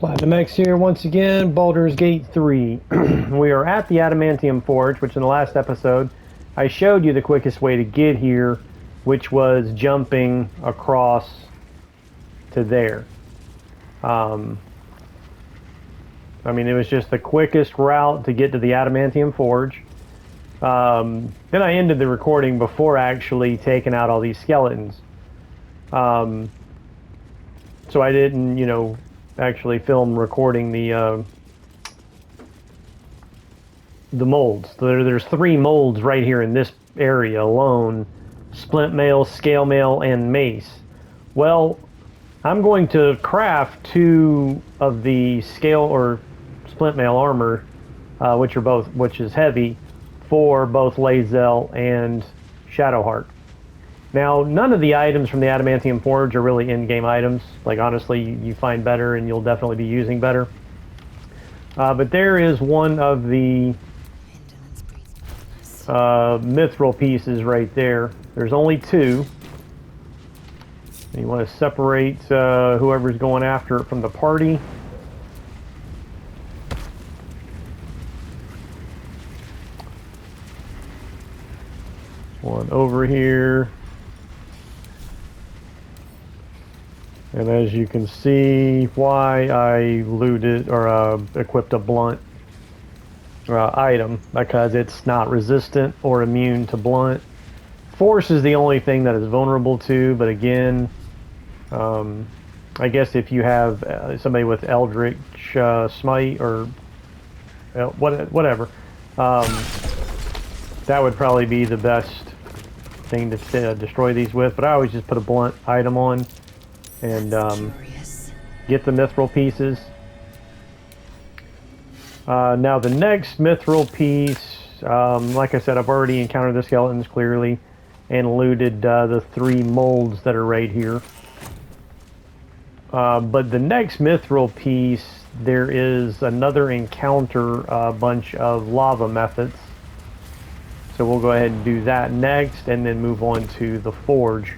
Platinum X here once again, Baldur's Gate 3. We are at the Adamantium Forge, which in the last episode I showed you the quickest way to get here, which was jumping across to there. I mean, it was just the quickest route to get to the Adamantium Forge. Then I ended the recording before actually taking out all these skeletons. So I didn't, actually film recording the molds. There's 3 molds right here in this area alone: splint mail, scale mail, and mace. Well, I'm going to craft 2 of the scale or splint mail armor, which is heavy, for both Lae'zel and Shadowheart. Now, none of the items from the Adamantium Forge are really in-game items. Like, honestly, you find better and you'll definitely be using better. But there is one of the mithral pieces right there. There's only 2. You want to separate whoever's going after it from the party. One over here. And as you can see, why I looted or equipped a blunt item, because it's not resistant or immune to blunt. Force is the only thing that is vulnerable to, but again, I guess if you have somebody with Eldritch Smite or whatever, that would probably be the best thing to destroy these with. But I always just put a blunt item on and get the mithral pieces. Now the next mithral piece, like I said, I've already encountered the skeletons clearly and looted the 3 molds that are right here. But the next mithril piece, there is another encounter, a bunch of lava methods. So we'll go ahead and do that next and then move on to the forge.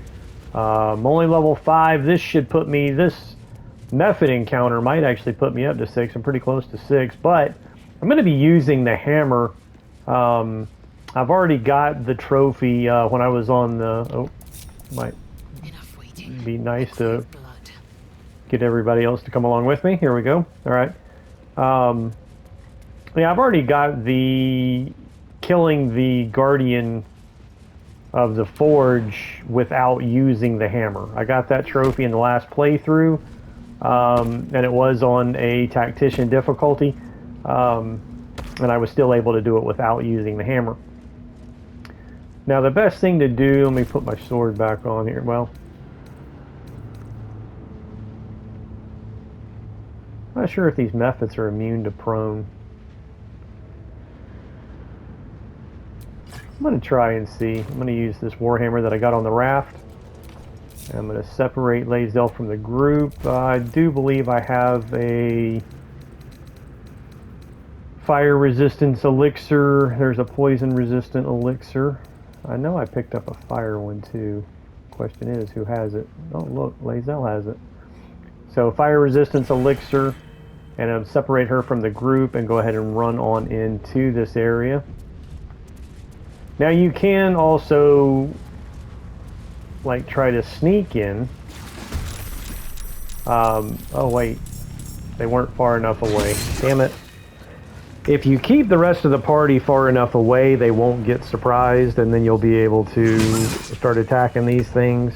I'm only level 5. This should put me, this method encounter might actually put me up to 6. I'm pretty close to 6, but I'm going to be using the hammer. I've already got the trophy when I was on the, might be nice to get everybody else to come along with me. Here we go. All right. Yeah, I've already got the killing the guardian of the forge without using the hammer. I got that trophy in the last playthrough, and it was on a tactician difficulty, and I was still able to do it without using the hammer. Now the best thing to do, let me put my sword back on here. Well, I'm not sure if these methods are immune to prone. I'm going to try and see. I'm going to use this warhammer that I got on the raft. I'm going to separate Lae'zel from the group. I do believe I have a fire resistance elixir. There's a poison resistant elixir. I know I picked up a fire one too. Question is, who has it? Oh look, Lae'zel has it. So fire resistance elixir, and I'll separate her from the group and go ahead and run on into this area. Now you can also like try to sneak in. Oh wait, they weren't far enough away. Damn it. If you keep the rest of the party far enough away, they won't get surprised, and then you'll be able to start attacking these things.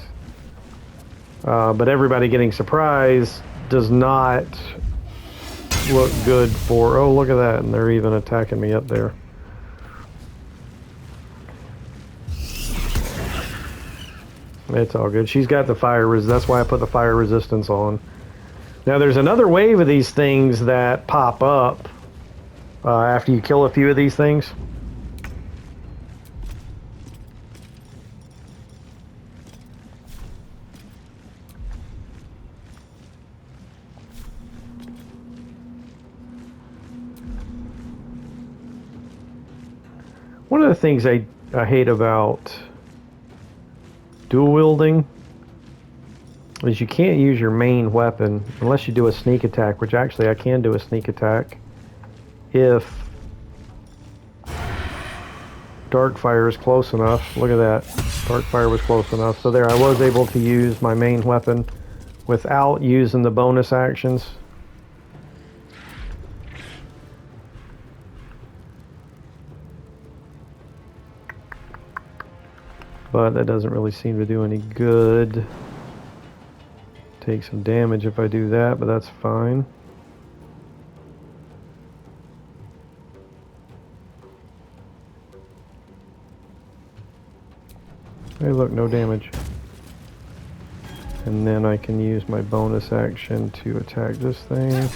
But everybody getting surprised does not look good for... Oh, look at that, and they're even attacking me up there. It's all good. She's got the fire that's why I put the fire resistance on. Now there's another wave of these things that pop up after you kill a few of these things. One of the things I hate about dual wielding is you can't use your main weapon unless you do a sneak attack, which actually I can do a sneak attack if Darkfire is close enough. Look at that. Darkfire was close enough. So there, I was able to use my main weapon without using the bonus actions. But that doesn't really seem to do any good. Take some damage if I do that, but that's fine. Hey, look, no damage. And then I can use my bonus action to attack this thing.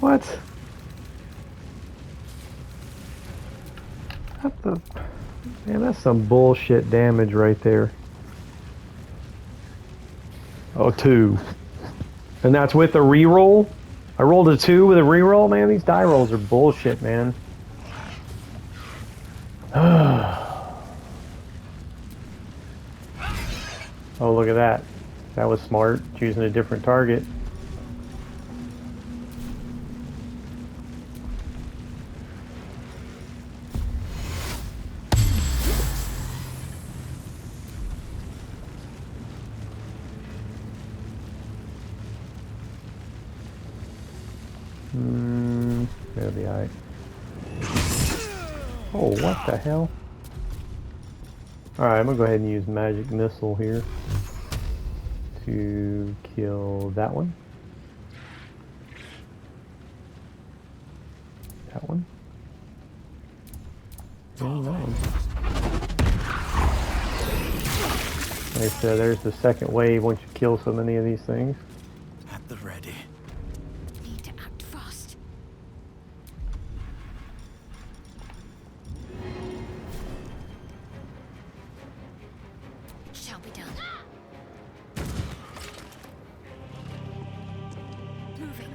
What? What the? Man, that's some bullshit damage right there. Oh, 2. And that's with a reroll? I rolled a 2 with a reroll? Man, these die rolls are bullshit, man. Oh, look at that. That was smart, choosing a different target. There'll be alright. Oh, what the hell? Alright, I'm gonna go ahead and use magic missile here to kill that one. That one. And that one. Like I said, there's the second wave once you kill so many of these things. At the ready. Need to act fast. Shall be done. Moving.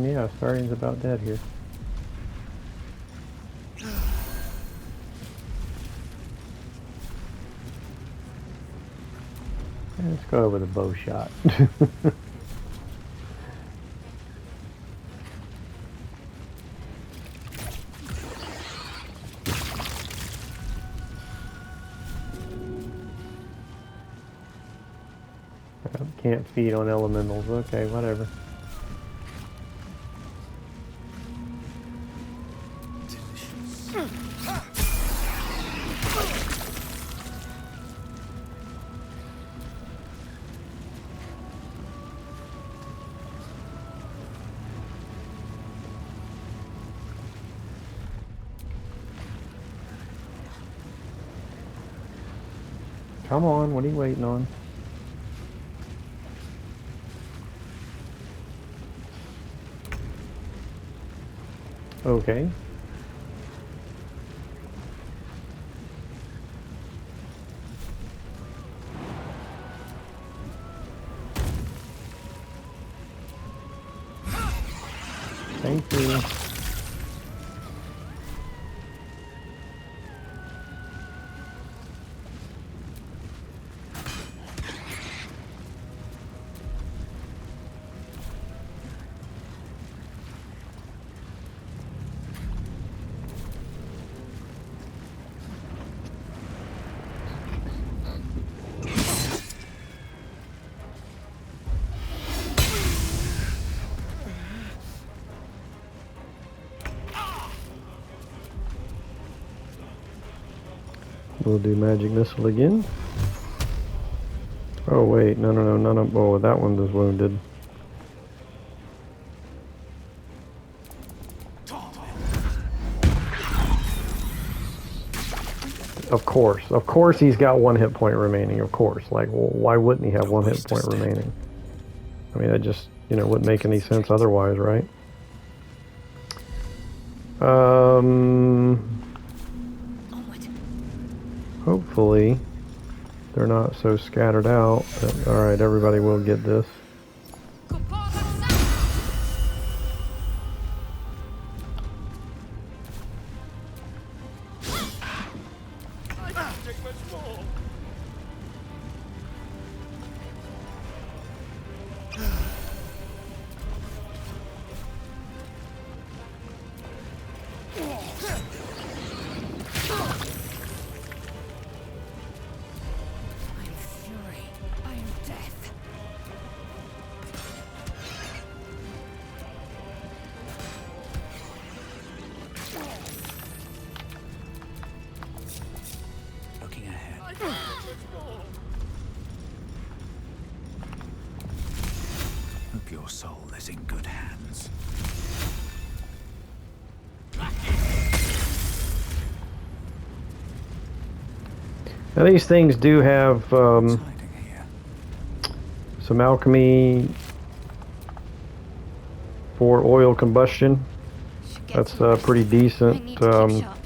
Yeah, Starian's about dead here. Let's go over the bow shot. Can't feed on elementals. Okay, whatever. Come on, what are you waiting on? Okay. Thank you. We'll do magic missile again. Oh wait, no, none of. Oh, that one was wounded. Of course he's got 1 hit point remaining, of course. Like, well, why wouldn't he have Don't 1 hit waste a point step. remaining? I mean, that just, wouldn't make any sense otherwise, right? Onward. Hopefully they're not so scattered out. Alright, everybody will get this. I am fury. I am death. Looking ahead. Hope your soul is in good hands. Now these things do have What's hiding here? some alchemy for oil combustion. Should get That's some rest. pretty I decent. need to keep sharp.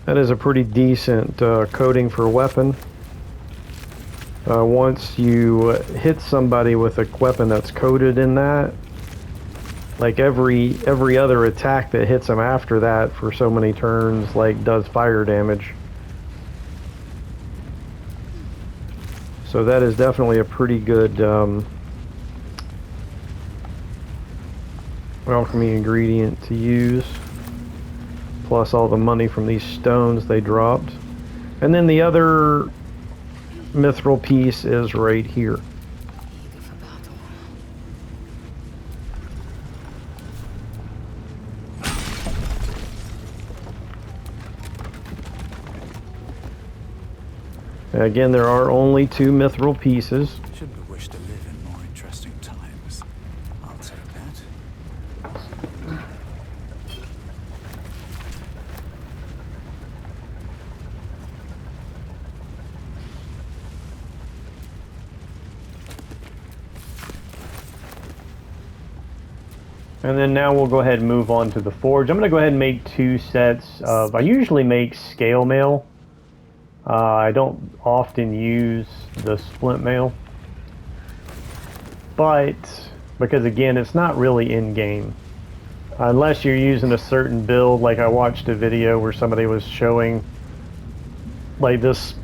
That is a pretty decent coating for a weapon. Once you hit somebody with a weapon that's coated in that, like every other attack that hits them after that for so many turns, like, does fire damage. So that is definitely a pretty good alchemy ingredient to use. Plus all the money from these stones they dropped. And then the other mithral piece is right here. Eager for battle. Again, there are only 2 mithral pieces. Should we wish to live in more interesting times? I'll take that. And then now we'll go ahead and move on to the forge. I'm going to go ahead and make 2 sets of... I usually make scale mail. I don't often use the splint mail. But, because again, it's not really in-game. Unless you're using a certain build, like I watched a video where somebody was showing, like, this...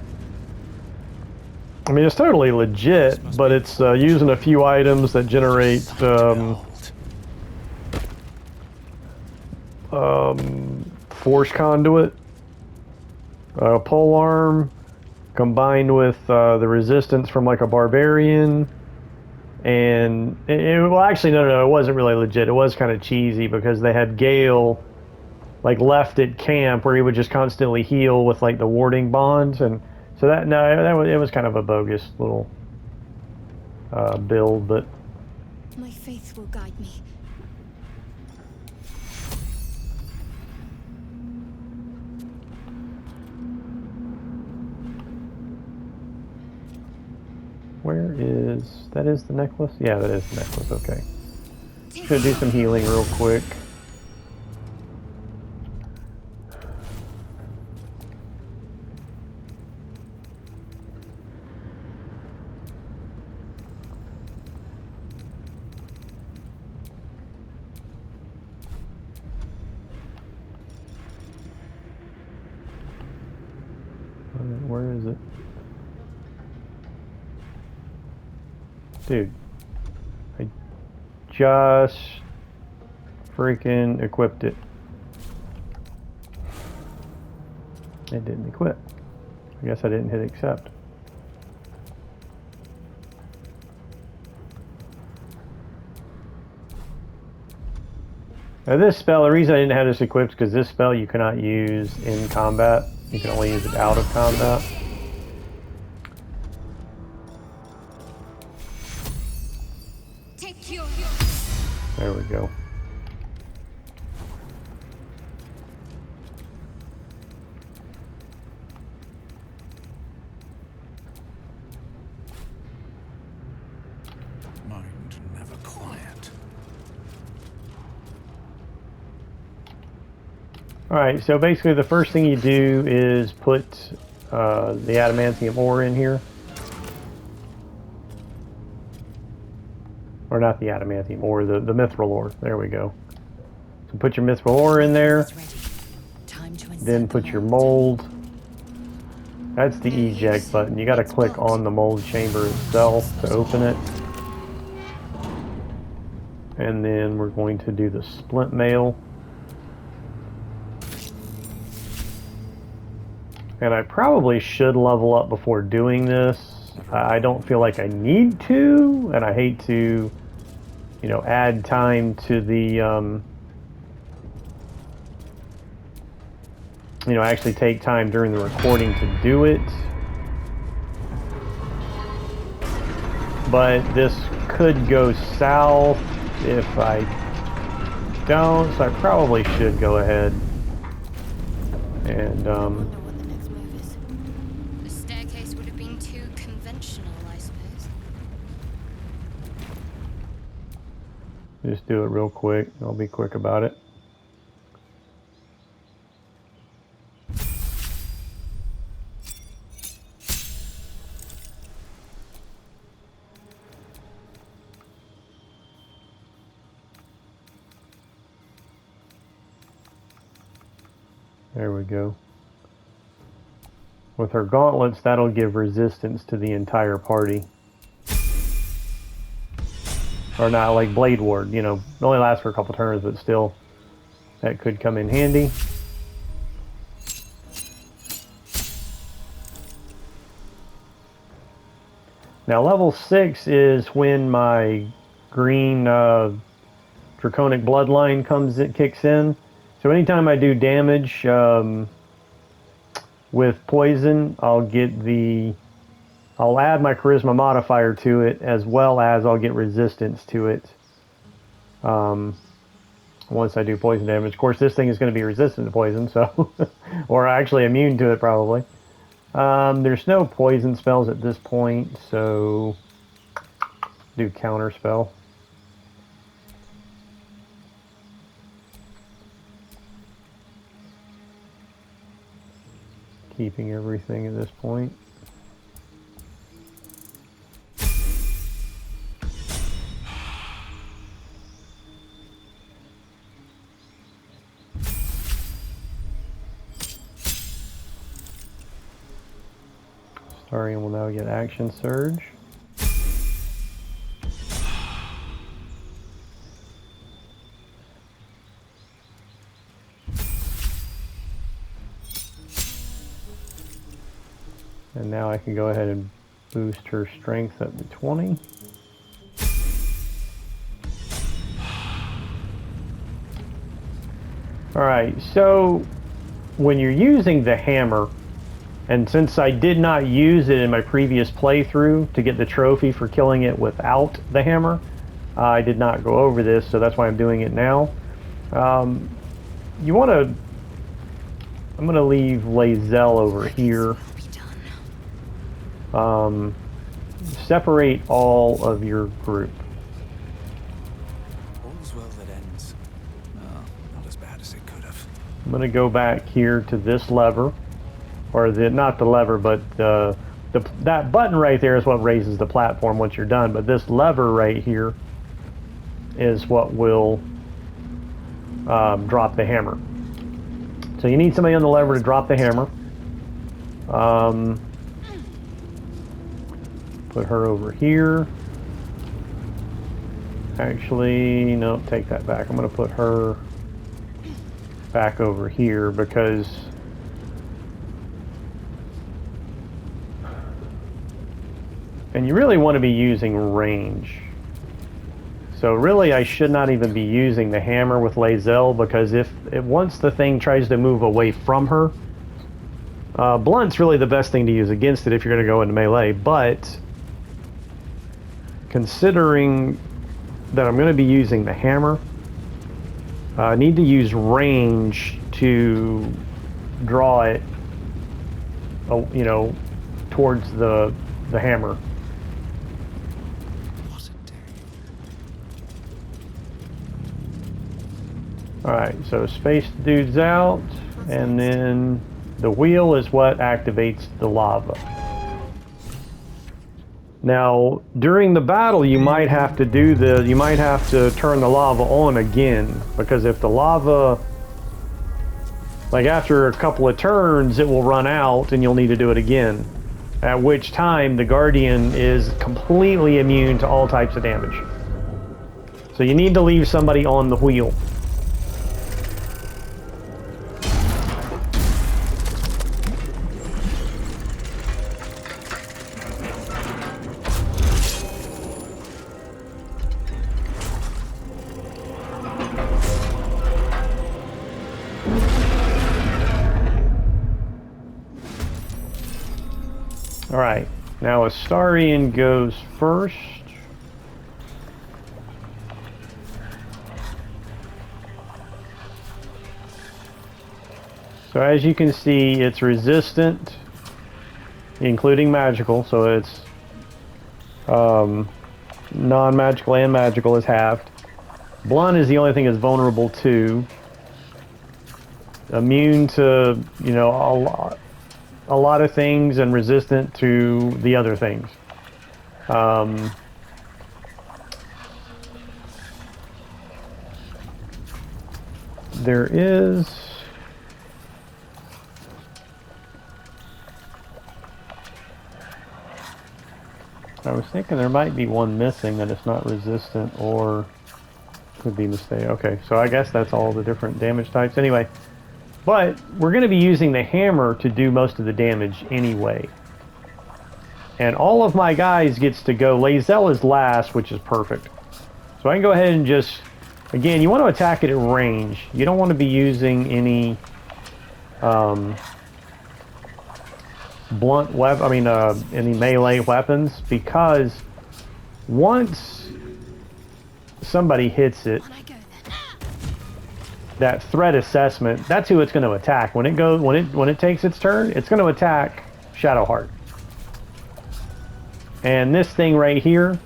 I mean, it's totally legit, but it's using a few items that generate force conduit, pole arm, combined with the resistance from like a barbarian, and well, actually, no, it wasn't really legit. It was kind of cheesy because they had Gale like left at camp where he would just constantly heal with like the warding bonds, and so it was kind of a bogus little build, but. My faith will guide me. Where is... that is the necklace? Yeah, that is the necklace, okay. Should do some healing real quick. Where is it? Dude, I just freaking equipped it. It didn't equip. I guess I didn't hit accept. Now this spell, the reason I didn't have this equipped is because this spell you cannot use in combat. You can only use it out of combat. Take you. There we go. Alright, so basically the first thing you do is put the adamantium ore in here. Or not the adamantium ore, the mithral ore. There we go. So put your mithral ore in there. It's ready. Time to insert Then the put your mold. mold. That's the eject button. You got to click on the mold chamber itself to open it. And then we're going to do the splint mail. And I probably should level up before doing this. I don't feel like I need to, and I hate to, you know, add time to the, you know, actually take time during the recording to do it. But this could go south if I don't, so I probably should go ahead and, Wonder what the next move is. The staircase would have been too conventional, I suppose. just do it real quick. I'll be quick about it. There we go. With her gauntlets, that'll give resistance to the entire party. Or not like Blade Ward, you know, it only lasts for a couple turns, but still, that could come in handy. Now level 6 is when my green draconic bloodline kicks in. So anytime I do damage with poison, I'll add my charisma modifier to it, as well as I'll get resistance to it once I do poison damage. Of course, this thing is going to be resistant to poison, so or actually immune to it probably. There's no poison spells at this point, so do counter spell. Keeping everything at this point. Starion will now get action surge. And now I can go ahead and boost her strength up to 20. Alright, so when you're using the hammer, and since I did not use it in my previous playthrough to get the trophy for killing it without the hammer, I did not go over this, so that's why I'm doing it now. You want to... I'm going to leave Lae'zel over here. Separate all of your group. All's well that ends. Oh, not as bad as it could have. I'm going to go back here to this lever, or not the lever, but that button right there is what raises the platform once you're done. But this lever right here is what will drop the hammer. So you need somebody on the lever to drop the hammer. Put her over here. Actually, no, take that back. I'm going to put her back over here because and you really want to be using range. So really I should not even be using the hammer with Lae'zel, because if once the thing tries to move away from her, blunt's really the best thing to use against it if you're going to go into melee, but considering that I'm going to be using the hammer, I need to use range to draw it, you know, towards the hammer. What a day. Alright, so space the dudes out, and then the wheel is what activates the lava. Now, during the battle, you might have to turn the lava on again, because if the lava, like after a couple of turns, it will run out and you'll need to do it again. At which time, the Guardian is completely immune to all types of damage. So you need to leave somebody on the wheel. Alright, now Astarion goes first. So as you can see, it's resistant, including magical, so it's non-magical and magical is halved. Blunt is the only thing it's vulnerable to. Immune to, you know, a lot of things and resistant to the other things. There is... I was thinking there might be one missing that it's not resistant or could be mistaken. Okay, so I guess that's all the different damage types. Anyway, but we're going to be using the hammer to do most of the damage anyway. And all of my guys gets to go. Lae'zel is last, which is perfect. So I can go ahead and just... Again, you want to attack it at range. You don't want to be using any... blunt weapon, any melee weapons, because once somebody hits it, that threat assessment, that's who it's going to attack. When it takes its turn, it's going to attack Shadowheart. And this thing right here,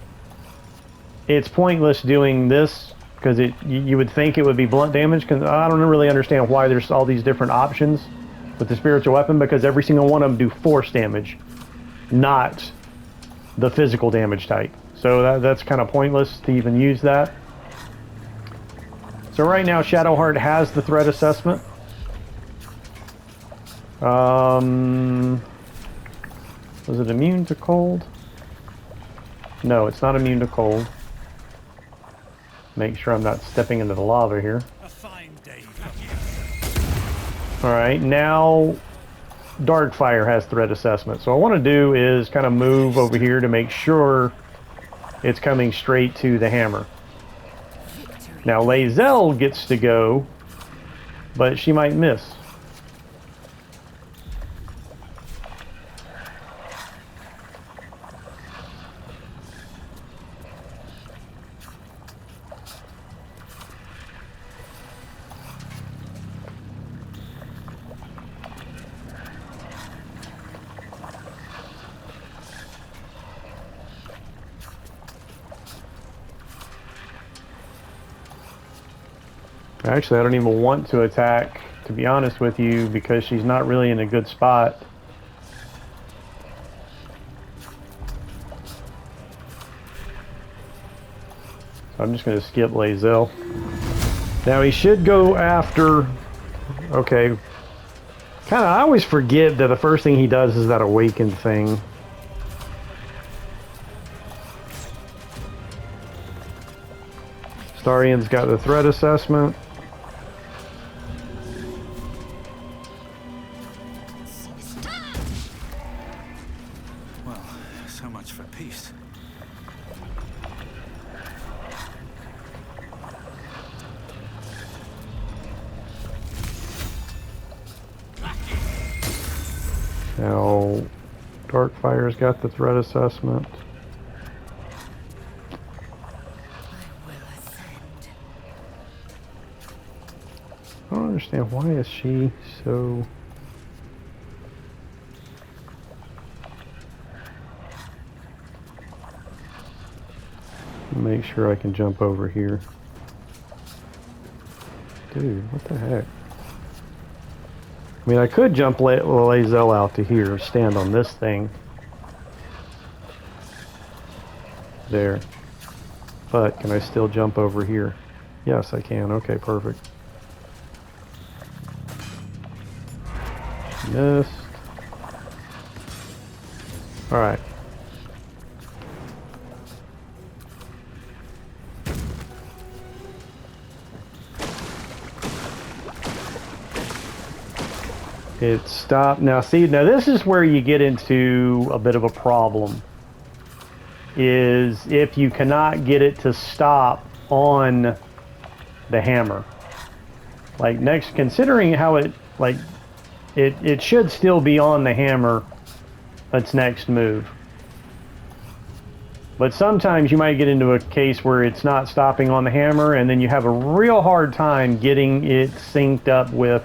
it's pointless doing this because you would think it would be blunt damage, because I don't really understand why there's all these different options with the spiritual weapon, because every single one of them do force damage, not the physical damage type. So that's kind of pointless to even use that. So right now Shadowheart has the threat assessment. Was it immune to cold? No, it's not immune to cold. Make sure I'm not stepping into the lava here. Alright, now Darkfire has threat assessment. So what I want to do is kind of move over here to make sure it's coming straight to the hammer. Now Lae'zel gets to go, but she might miss. Actually, I don't even want to attack, to be honest with you, because she's not really in a good spot. So I'm just going to skip Lae'zel. Now he should go after... Okay. I always forget that the first thing he does is that awakened thing. Astarion's got the threat assessment. Now, Darkfire's got the threat assessment. I don't understand, why is she so... Make sure I can jump over here. Dude, what the heck? I mean, I could jump Lazel out to here, stand on this thing. There. But can I still jump over here? Yes, I can. Okay, perfect. Missed. Alright. It stopped. Now see, now this is where you get into a bit of a problem. Is if you cannot get it to stop on the hammer. Like next, considering how it, like, it should still be on the hammer, its next move. But sometimes you might get into a case where it's not stopping on the hammer, and then you have a real hard time getting it synced up with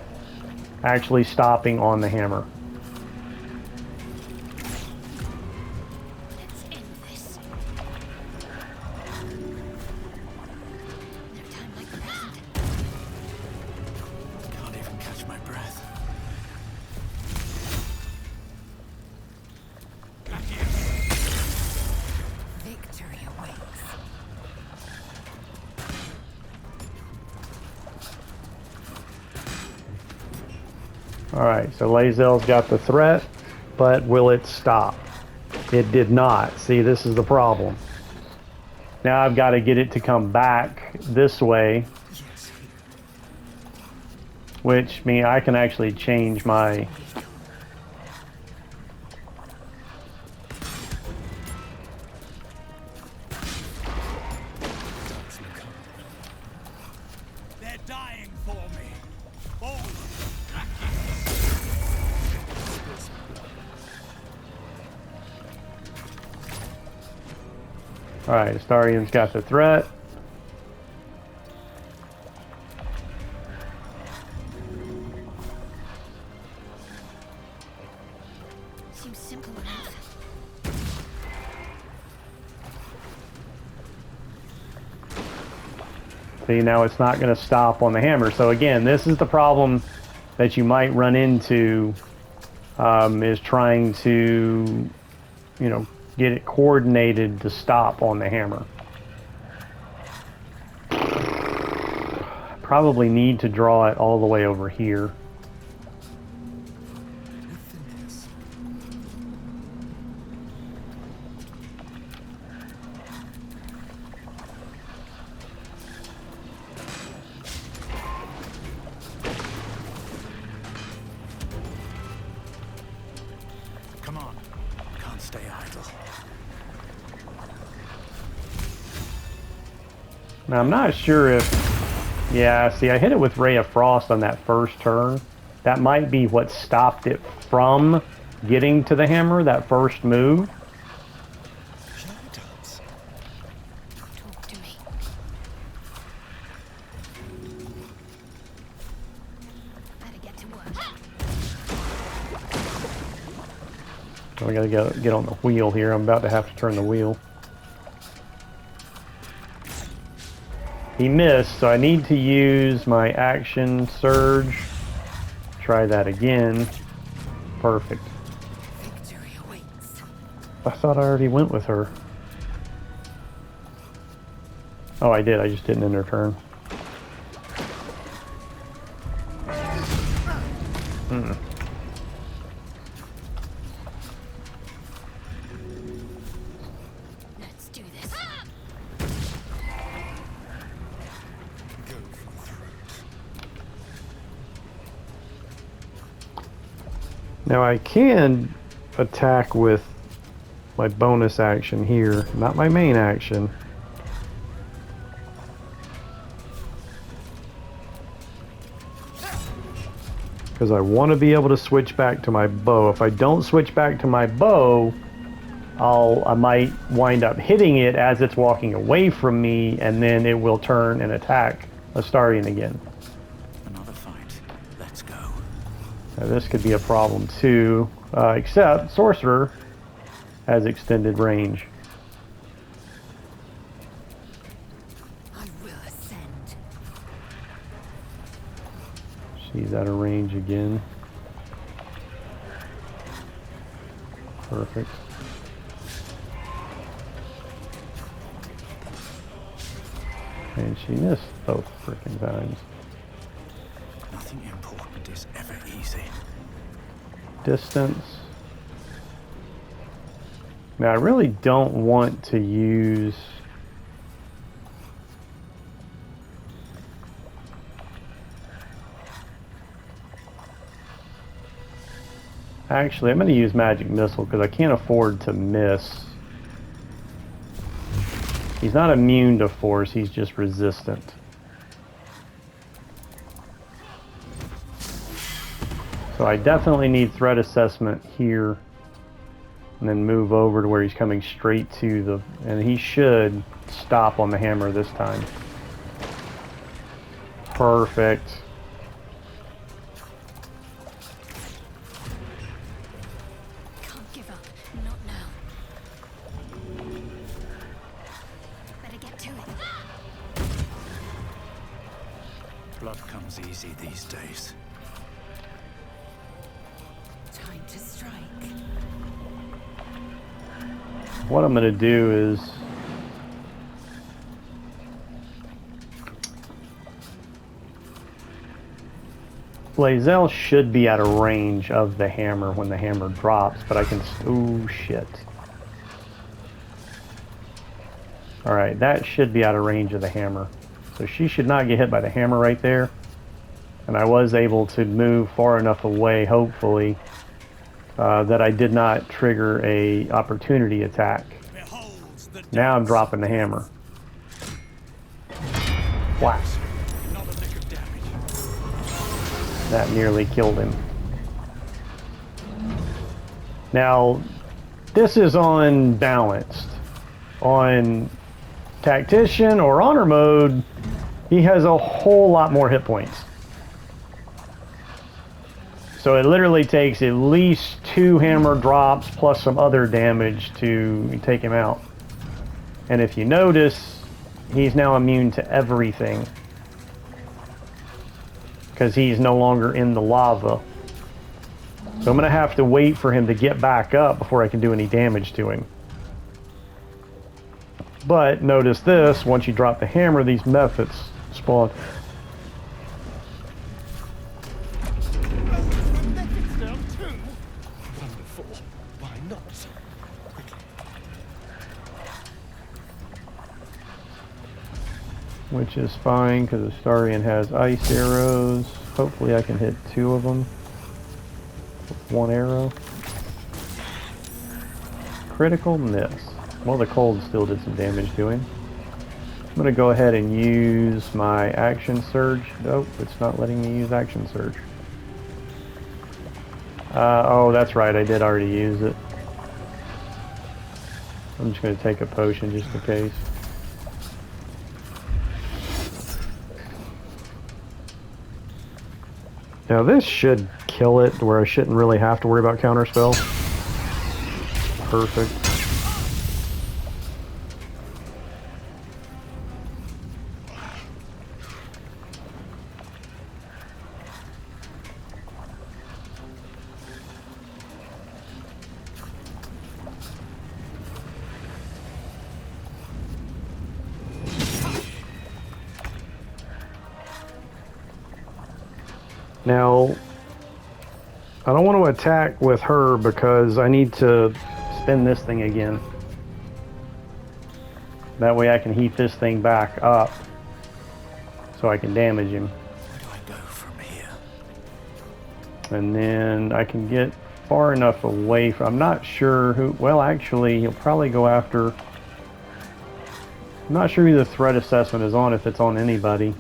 actually stopping on the hammer. Let's end this. No time like the present. Can't even catch my breath. Victory awaits. Alright, so Lazel's got the threat, but will it stop? It did not. See, this is the problem. Now I've got to get it to come back this way, which means I can actually change my... They're dying for me. All of them. Alright, Astarian's got the threat. Seems simple enough. See, now it's not going to stop on the hammer. So again, this is the problem that you might run into, is trying to, you know, get it coordinated to stop on the hammer. Probably need to draw it all the way over here. Come on. Can't stay idle. Now I'm not sure if, yeah, see, I hit it with Ray of Frost on that first turn. That might be what stopped it from getting to the hammer, that first move. Talk to me. Better get to work. So I gotta get on the wheel here. I'm about to have to turn the wheel. He missed, so I need to use my action surge. Try that again. Perfect. Victory awaits. I thought I already went with her. Oh, I did. I just didn't end her turn. Let's do this. Now I can attack with my bonus action here, not my main action. Because I want to be able to switch back to my bow. If I don't switch back to my bow, I might wind up hitting it as it's walking away from me, and then it will turn and attack Astarian again. Another fight. Let's go. Now this could be a problem too, except Sorcerer has extended range. I will ascend. He's out of range again. Perfect. And she missed both freaking times. Nothing important is ever easy. Distance. Now I really don't want to use actually I'm going to use magic missile because I can't afford to miss. He's not immune to force, he's just resistant. So I definitely need threat assessment here. And then move over to where he's coming straight to the... And he should stop on the hammer this time. Perfect. Can't give up. Not now. Better get to it. Blood comes easy these days. Time to strike. What I'm going to do is... Lae'zel should be out of range of the hammer when the hammer drops, but I can... Oh, shit. Alright, that should be out of range of the hammer. So she should not get hit by the hammer right there. And I was able to move far enough away, hopefully, that I did not trigger a opportunity attack. Now I'm dropping the hammer. Whack. That nearly killed him. Now, this is on balanced. On tactician or honor mode, he has a whole lot more hit points. So it literally takes at least 2 hammer drops plus some other damage to take him out. And if you notice, he's now immune to everything. Because he's no longer in the lava. So I'm going to have to wait for him to get back up before I can do any damage to him. But notice this, once you drop the hammer, these methods spawn. Which is fine because Astarion has ice arrows. Hopefully I can hit 2 of them with 1 arrow. Critical miss. Well, the cold still did some damage to him. I'm going to go ahead and use my action surge. Nope, it's not letting me use action surge. Oh, that's right, I did already use it. I'm just going to take a potion just in case. Now this should kill it where I shouldn't really have to worry about counterspell. Perfect. Now, I don't want to attack with her because I need to spin this thing again. That way I can heat this thing back up so I can damage him. Where do I go from here? And then I can get far enough away from... I'm not sure who... Well, actually, he'll probably go after... I'm not sure who the threat assessment is on, if it's on anybody.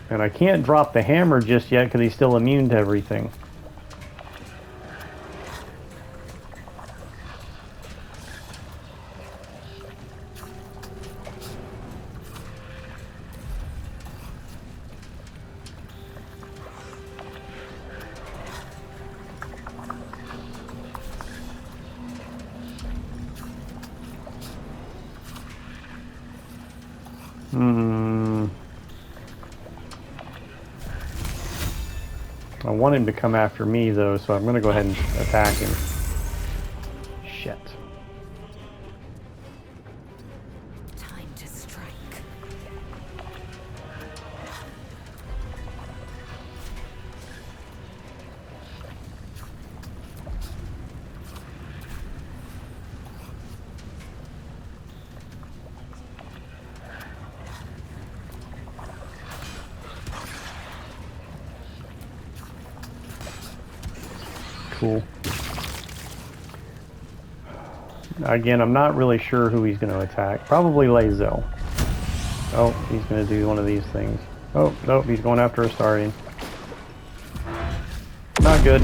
And I can't drop the hammer just yet because he's still immune to everything. I want him to come after me though, so I'm going to go ahead and attack him. Shit. Time to strike. Cool. Again, I'm not really sure who he's going to attack. Probably Lazel. Oh, he's going to do one of these things. Oh, nope, he's going after Astarion. Not good.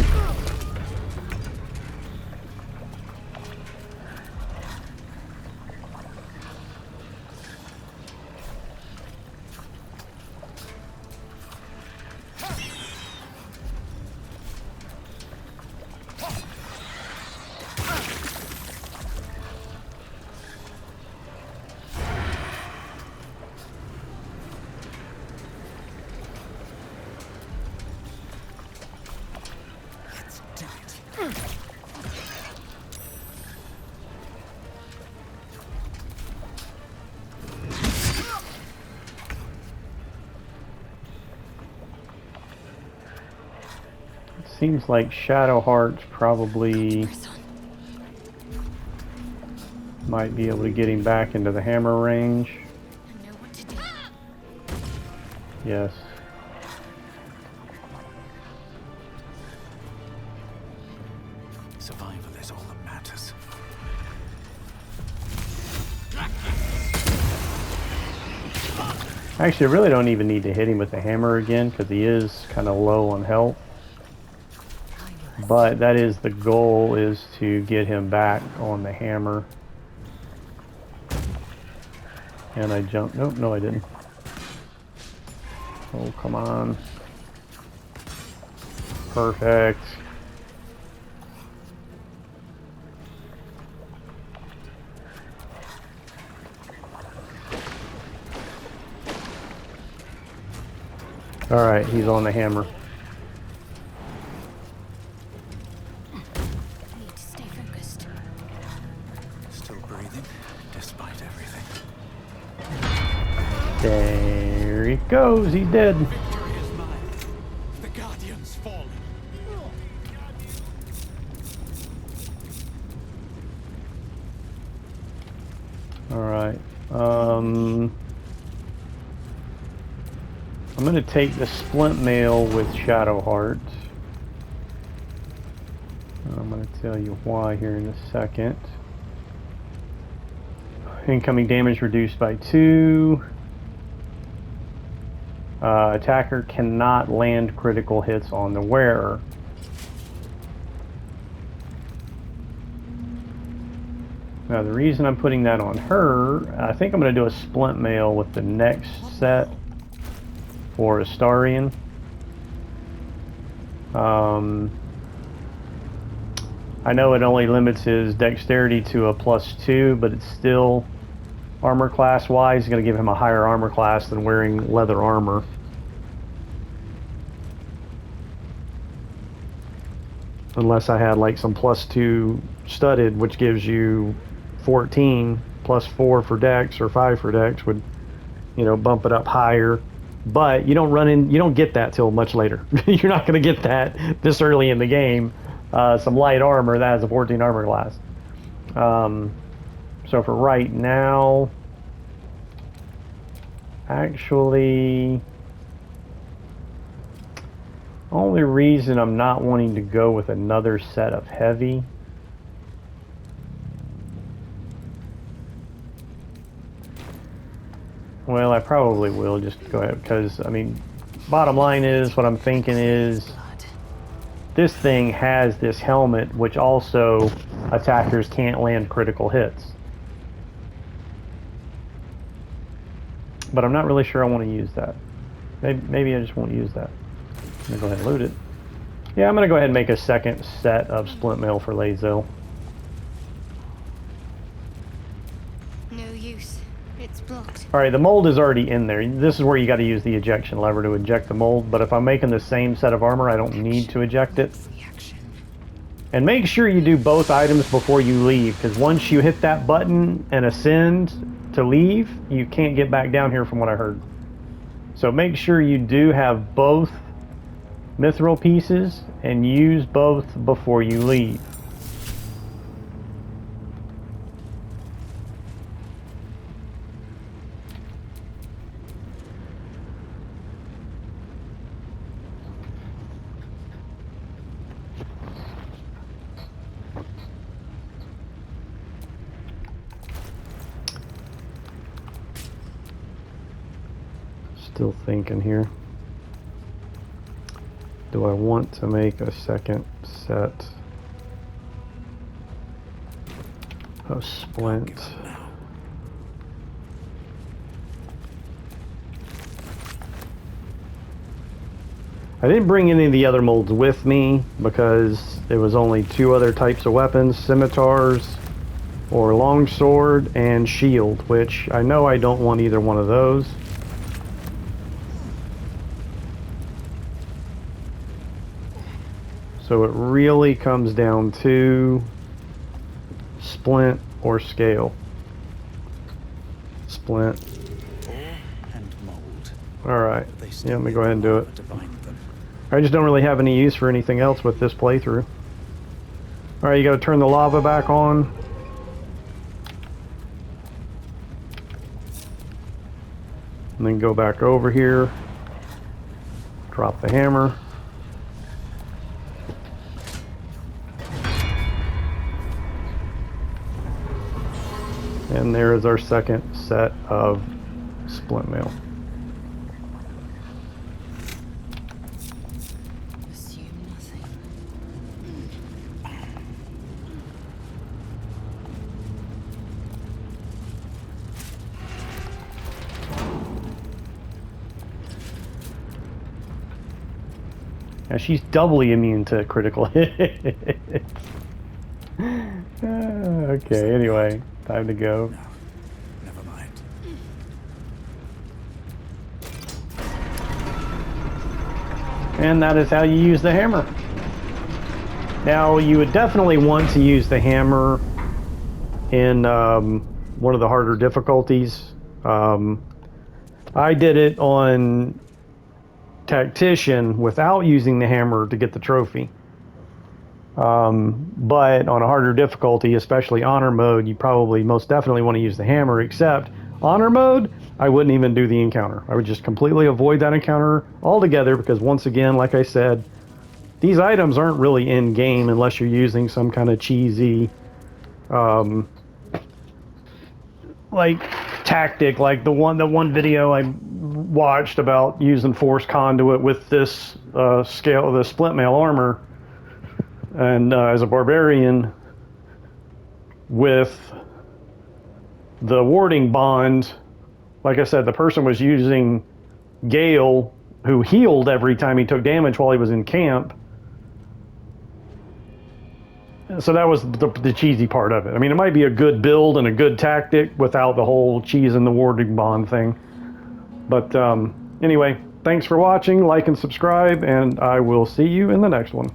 Seems like Shadowheart's probably might be able to get him back into the hammer range. I know what to do. Yes. Survival is all that matters. Actually, I really don't even need to hit him with the hammer again because he is kind of low on health. But that is the goal, is to get him back on the hammer. And I jumped. Nope, no I didn't. Oh, come on. Perfect. Alright, he's on the hammer. I need to stay focused. Still breathing, despite everything. There he goes, he's dead. Victory is mine. The Guardian's fallen. Alright. I'm going to take the splint mail with Shadowheart. I'm going to tell you why here in a second. Incoming damage reduced by 2. Attacker cannot land critical hits on the wearer. Now the reason I'm putting that on her, I think I'm going to do a splint mail with the next set for Astarion. I know it only limits his dexterity to a +2, but it's still, armor class wise, going to give him a higher armor class than wearing leather armor. Unless I had like some +2 studded, which gives you 14, +4 for dex or 5 for dex would, you know, bump it up higher. But you don't get that till much later. You're not going to get that this early in the game. Some light armor that has a 14 armor class. So for right now, actually, only reason I'm not wanting to go with another set of heavy Well, I probably will just go ahead because, I mean, bottom line is, what I'm thinking is, this thing has this helmet which also attackers can't land critical hits. But I'm not really sure I want to use that. Maybe I just won't use that. I'm going to go ahead and loot it. Yeah, I'm going to go ahead and make a second set of splint mail for Lazel. No use. It's blocked. All right, the mold is already in there. This is where you got to use the ejection lever to eject the mold, but if I'm making the same set of armor, I don't need to eject it. Reaction. And make sure you do both items before you leave, because once you hit that button and ascend to leave, you can't get back down here from what I heard. So make sure you do have both mithril pieces and use both before you leave. Still thinking here. Do I want to make a second set of splint? I didn't bring any of the other molds with me because there was only two other types of weapons, scimitars or longsword and shield, which I know I don't want either one of those. So it really comes down to splint or scale. Splint. Ore and mold. Alright, yeah, let me go ahead and do it. To bind them. I just don't really have any use for anything else with this playthrough. Alright, you gotta turn the lava back on. And then go back over here. Drop the hammer. And there's our second set of splint mail. Assume nothing. Now she's doubly immune to critical hits. Okay, anyway, time to go. No, never mind. And that is how you use the hammer. Now, you would definitely want to use the hammer in one of the harder difficulties. I did it on Tactician without using the hammer to get the trophy. But on a harder difficulty, especially honor mode, you probably most definitely want to use the hammer, except honor mode, I wouldn't even do the encounter. I would just completely avoid that encounter altogether because once again, like I said, these items aren't really in game unless you're using some kind of cheesy like tactic, like the one video I watched about using force conduit with this scale, the split mail armor. And as a barbarian, with the warding bond, like I said, the person was using Gale, who healed every time he took damage while he was in camp. So that was the cheesy part of it. I mean, it might be a good build and a good tactic without the whole cheese and the warding bond thing. But anyway, thanks for watching, like and subscribe, and I will see you in the next one.